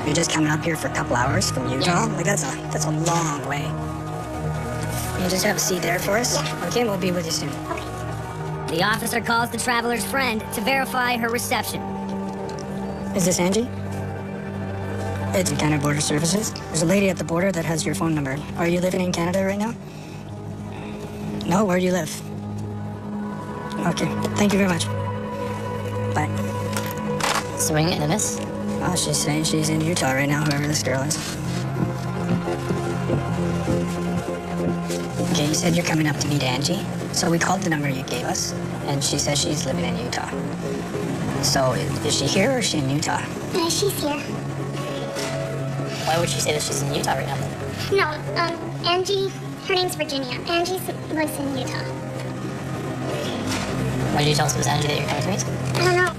You're just coming up here for a couple hours from Utah? Yeah. Like, that's a long way. You just have a seat there for us? Yeah. Okay, we'll be with you soon. Okay. The officer calls the traveler's friend to verify her reception. Is this Angie? It's Canada Border Services. There's a lady at the border that has your phone number. Are you living in Canada right now? No, where do you live? Okay, thank you very much. Bye. Swing and a miss. Oh, she's saying she's in Utah right now, whoever this girl is. Okay, you said you're coming up to meet Angie. So we called the number you gave us, and she says she's living in Utah. So is she here or is she in Utah? She's here. Why would she say that she's in Utah right now? No, Angie, her name's Virginia. Angie lives in Utah. Why did you tell us it was Angie that you're coming to meet? I don't know.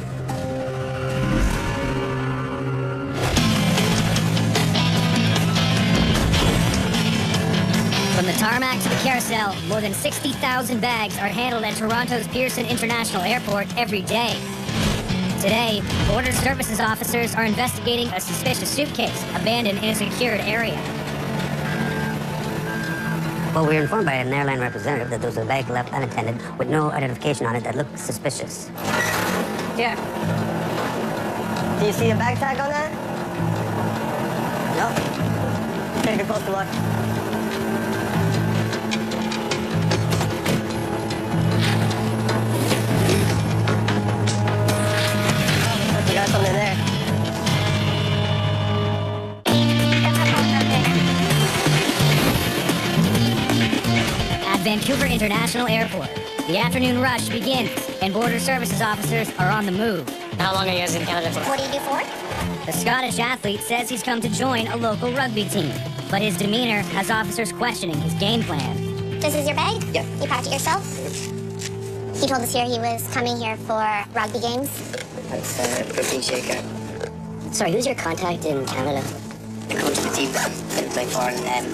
From the tarmac to the carousel, more than 60,000 bags are handled at Toronto's Pearson International Airport every day. Today, Border Services officers are investigating a suspicious suitcase abandoned in a secured area. Well, we were informed by an airline representative that there was a bag left unattended with no identification on it that looked suspicious. Here. Do you see a bag tag on that? No. Take a closer look. You got something there. At Vancouver International Airport, the afternoon rush begins, and Border Services officers are on the move. How long are you guys in Canada for? What do you do for it? The Scottish athlete says he's come to join a local rugby team, but his demeanor has officers questioning his game plan. This is your bag? Yeah. You packed it yourself? He told us here he was coming here for rugby games. That's protein shaker. Sorry, who's your contact in Canada? The coach of the team that I play for, and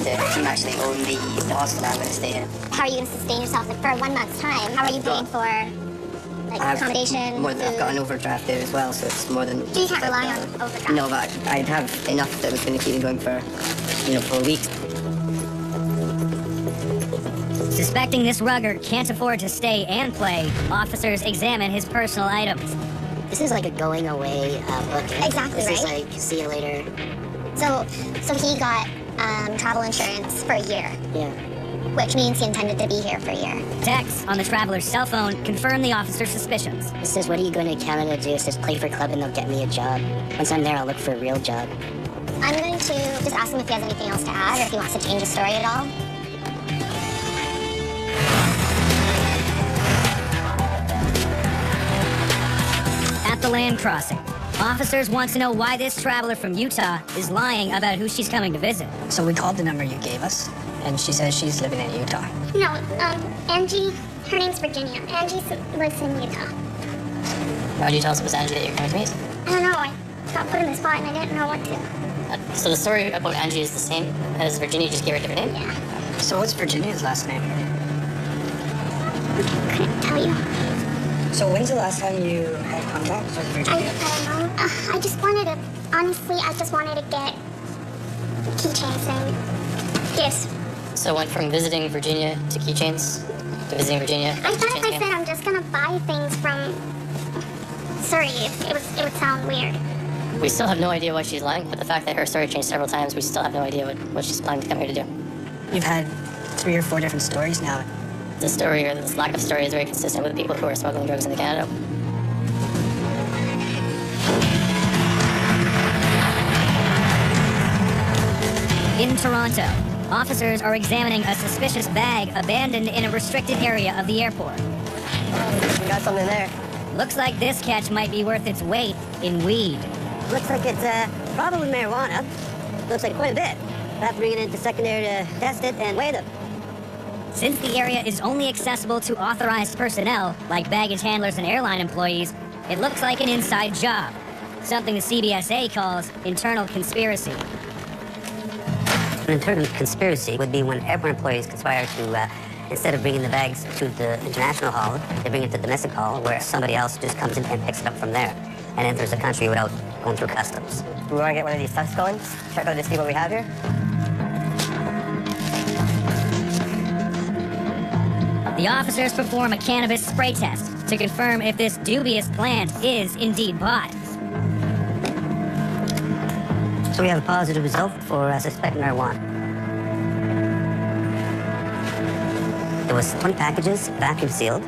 the team actually own the hostel I'm going to stay in. How are you going to sustain yourself like, for 1 month's time? How are you paying for accommodation, More than I've food? got an overdraft there as well, so it's more than. You can't rely on overdraft. No, but I'd have enough that was going to keep me going for, for weeks. Suspecting this rugger can't afford to stay and play, officers examine his personal items. This is like a going away booking. Exactly, This is right? like, see you later. So he got travel insurance for a year, Yeah. which means he intended to be here for a year. Texts on the traveler's cell phone confirm the officer's suspicions. It says, what are you going to Canada to do? It says, play for club and they'll get me a job. Once I'm there, I'll look for a real job. I'm going to just ask him if he has anything else to add or if he wants to change the story at all. At the land crossing, officers want to know why this traveler from Utah is lying about who she's coming to visit. So we called the number you gave us, and she says she's living in Utah. No, Angie, her name's Virginia. Angie lives in Utah. Why did you tell us it was Angie that you're coming to meet? I don't know, I got put in the spot and I didn't know what to. So the story about Angie is the same as Virginia, just gave her a different name? Yeah, So what's Virginia's last name? couldn't tell you. So when's the last time you had contact with I Virginia? don't know. I just wanted to, honestly, I just wanted to get keychains and gifts. So went from visiting Virginia to keychains to visiting Virginia. I thought if I said I'm just gonna buy things from Surrey, it would sound weird. We still have no idea why she's lying, but the fact that her story changed several times, we still have no idea what she's planning to come here to do. You've had 3 or 4 different stories now. The story, or this lack of story, is very consistent with people who are smuggling drugs into Canada. In Toronto, officers are examining a suspicious bag abandoned in a restricted area of the airport. You got something there. Looks like this catch might be worth its weight in weed. Looks like it's probably marijuana. Looks like quite a bit. We'll have to bring it into secondary to test it and weigh them. Since the area is only accessible to authorized personnel, like baggage handlers and airline employees, it looks like an inside job. Something the CBSA calls internal conspiracy. An internal conspiracy would be when airport employees conspire to, instead of bringing the bags to the international hall, they bring it to the domestic hall where somebody else just comes in and picks it up from there and enters the country without going through customs. We want to get one of these tests going. Check out to see what we have here. The officers perform a cannabis spray test to confirm if this dubious plant is indeed pot. So we have a positive result for suspected marijuana. There was 20 packages, vacuum sealed,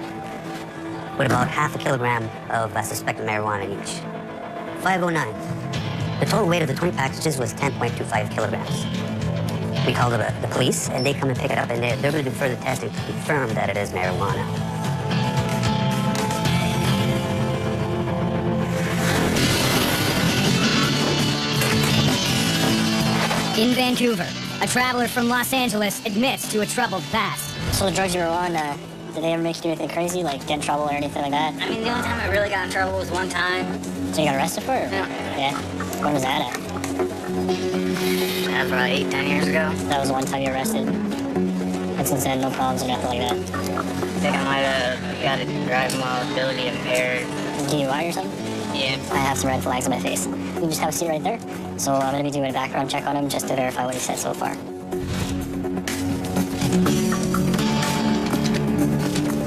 with about half a kilogram of suspected marijuana in each. 509. The total weight of the 20 packages was 10.25 kilograms. We called the police, and they come and pick it up, and they're going to do further testing to confirm that it is marijuana. In Vancouver, a traveler from Los Angeles admits to a troubled past. So the drugs you were on, did they ever make you do anything crazy, like get in trouble or anything like that? I mean, the only time I really got in trouble was one time. So you got arrested for it? Yeah. When was that at? That was about 8-10 years ago. That was the one time you were arrested? And since then, no problems or nothing like that? I think I might have got a driving while ability impaired. DUI or something? Yeah. I have some red flags on my face. You just have a seat right there. So I'm going to be doing a background check on him just to verify what he said so far.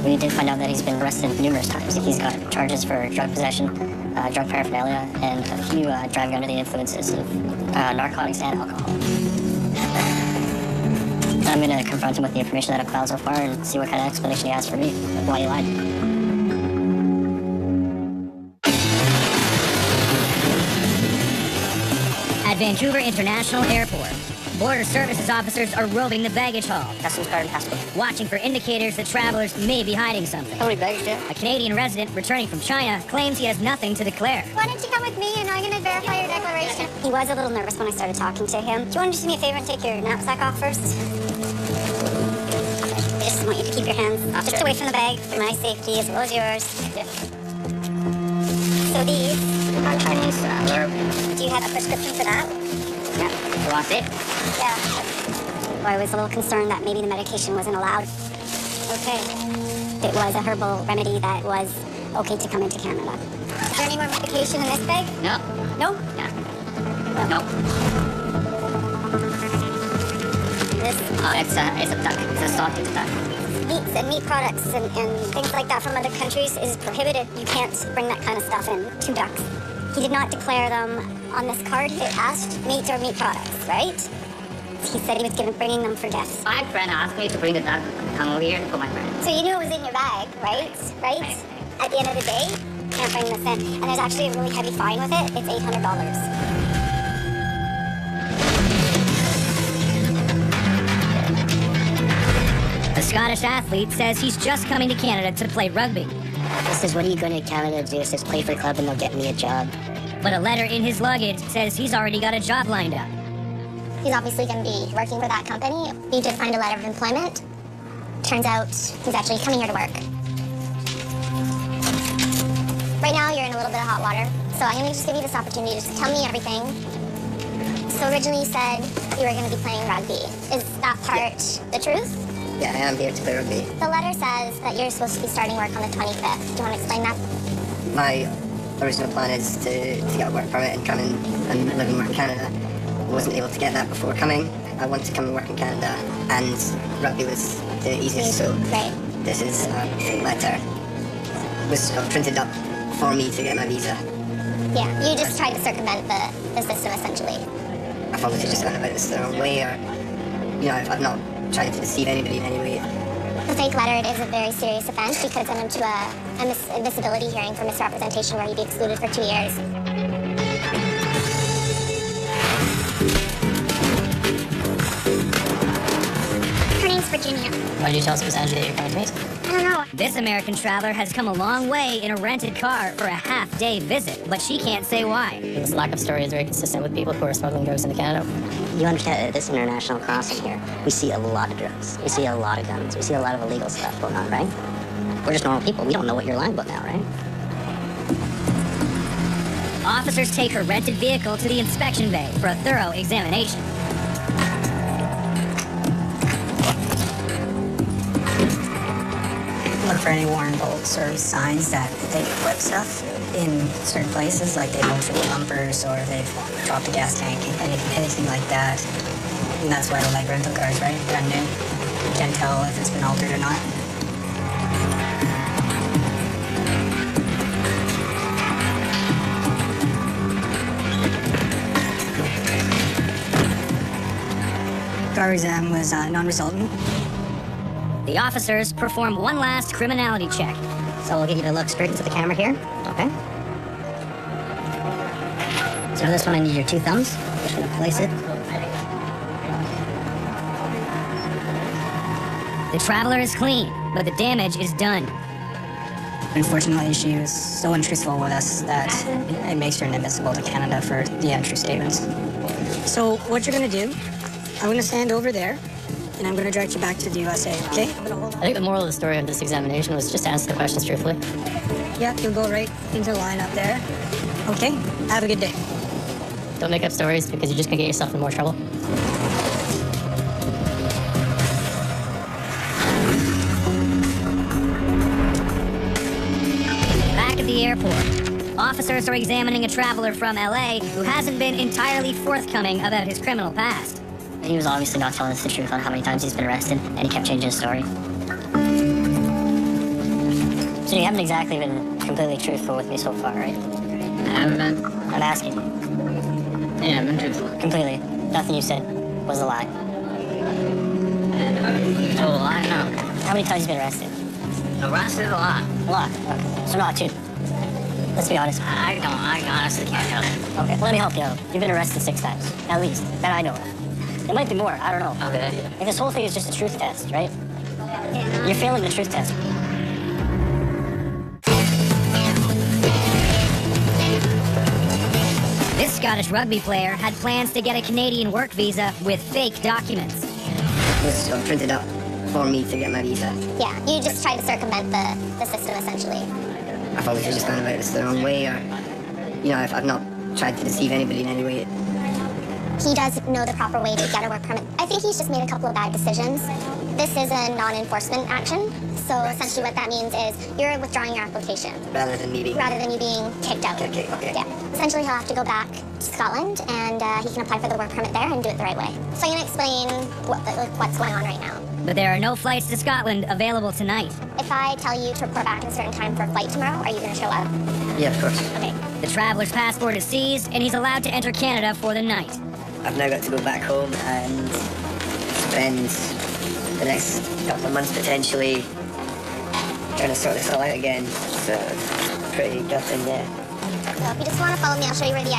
We did find out that he's been arrested numerous times. He's got charges for drug possession, drug paraphernalia, and a few driving under the influences of narcotics and alcohol. I'm going to confront him with the information that I've found so far and see what kind of explanation he has for me, why he lied. At Vancouver International Airport, Border Services officers are roving the baggage hall, Customs card and passport. watching for indicators that travelers may be hiding something. How many bags do you have? A Canadian resident returning from China claims he has nothing to declare. Why don't you come with me and I'm gonna verify your declaration? He was a little nervous when I started talking to him. Do you want to do me a favor and take your knapsack off first? I just want you to keep your hands just away from the bag for my safety as well as yours. So these I'm Chinese, Laura. do you have a prescription for that? Yeah. You want it? Yeah. Well, I was a little concerned that maybe the medication wasn't allowed. Okay. It was a herbal remedy that was okay to come into Canada. Is there any more medication in this bag? No. No? Yeah. No. This It's a duck. It's a salted duck. meats and meat products and things like that from other countries is prohibited. You can't bring that kind of stuff in. 2 ducks. He did not declare them on this card. It asked meat or meat products, right? He said he was bringing them for gifts. My friend asked me to bring the duck, come over here for my friend. So you knew it was in your bag, right? Right? At the end of the day, you can't bring this in. And there's actually a really heavy fine with it. It's $800. A Scottish athlete says he's just coming to Canada to play rugby. This is, what are you going to Canada to do? It says play for a club and they'll get me a job. But a letter in his luggage says he's already got a job lined up. He's obviously going to be working for that company. He did find a letter of employment. Turns out he's actually coming here to work. Right now, you're in a little bit of hot water. So I'm going to just give you this opportunity to just tell me everything. So originally you said you were going to be playing rugby. Is that part the truth? Yeah, I am here to play rugby. The letter says that you're supposed to be starting work on the 25th. Do you want to explain that? My original plan is to get a work permit and come in and live and work in Canada. I wasn't able to get that before coming. I wanted to come and work in Canada, and rugby was the easiest, so Right. this is a letter. It was printed up for me to get my visa. Yeah, you just tried to circumvent the system, essentially. I've obviously just gone about this the wrong way, or, you know, I've not tried to deceive anybody in any way. The fake letter, it is a very serious offense. You could send him to a admissibility hearing for misrepresentation where he'd be excluded for 2 years. Her name's Virginia. Why did you tell us it was Angie that you're coming to meet? I don't know. This American traveler has come a long way in a rented car for a half-day visit, but she can't say why. This lack of story is very consistent with people who are smuggling drugs into Canada. You understand, this international crossing here, we see a lot of drugs. We see a lot of guns. We see a lot of illegal stuff going on, right? We're just normal people. We don't know what you're lying about now, right? Officers take her rented vehicle to the inspection bay for a thorough examination. Look for any warning bolts or signs that they flip stuff. in certain places, like they've altered the bumpers or they've dropped the gas tank, anything like that. And that's why they like rental cars, right? Brand new. You can't tell if it's been altered or not. Car exam was non-resultant. The officers perform one last criminality check. So we'll get you to look straight into the camera here. Okay. So for this one, I need your two thumbs. Just gonna place it. The traveler is clean, but the damage is done. Unfortunately, she was so untruthful with us that it makes her inadmissible to Canada for the untrue statements. So what you're gonna do, I'm gonna stand over there, and I'm gonna direct you back to the USA, okay? I think the moral of the story of this examination was just to answer the questions truthfully. Yeah, you'll go right into the line up there. Okay, have a good day. Don't make up stories because you're just gonna get yourself in more trouble. Back at the airport, officers are examining a traveler from LA who hasn't been entirely forthcoming about his criminal past. He was obviously not telling us the truth on how many times he's been arrested, and he kept changing his story. So you haven't exactly been completely truthful with me so far, right? I haven't been. I'm asking you. Yeah, I've been truthful. Completely. Nothing you said was a lie. Oh, I know. How many times have you been arrested? Arrested a lot. A lot. Okay. So not two. Let's be honest. I honestly can't tell you. Okay, let me help you out. You've been arrested 6 times, at least, that I know of. It might be more, I don't know. Okay. Like, this whole thing is just a truth test, right? You're failing the truth test. This Scottish rugby player had plans to get a Canadian work visa with fake documents. This was printed up for me to get my visa. Yeah, you just tried to circumvent the system, essentially. I've obviously just gone about this the wrong way, or, you know, I've not tried to deceive anybody in any way. He does know the proper way to get a work permit. I think he's just made a couple of bad decisions. This is a non-enforcement action, so essentially what that means is you're withdrawing your application Rather than me being... rather than you being kicked out. Okay. Yeah. Essentially, he'll have to go back to Scotland, and he can apply for the work permit there and do it the right way. So I'm going to explain what's going on right now. But there are no flights to Scotland available tonight. If I tell you to report back at a certain time for a flight tomorrow, are you going to show up? Yeah, of course. Okay. The traveler's passport is seized, and he's allowed to enter Canada for the night. I've now got to go back home and spend the next couple of months potentially trying to sort this all out again. So, pretty gutting, yeah. So if you just want to follow me, I'll show you where the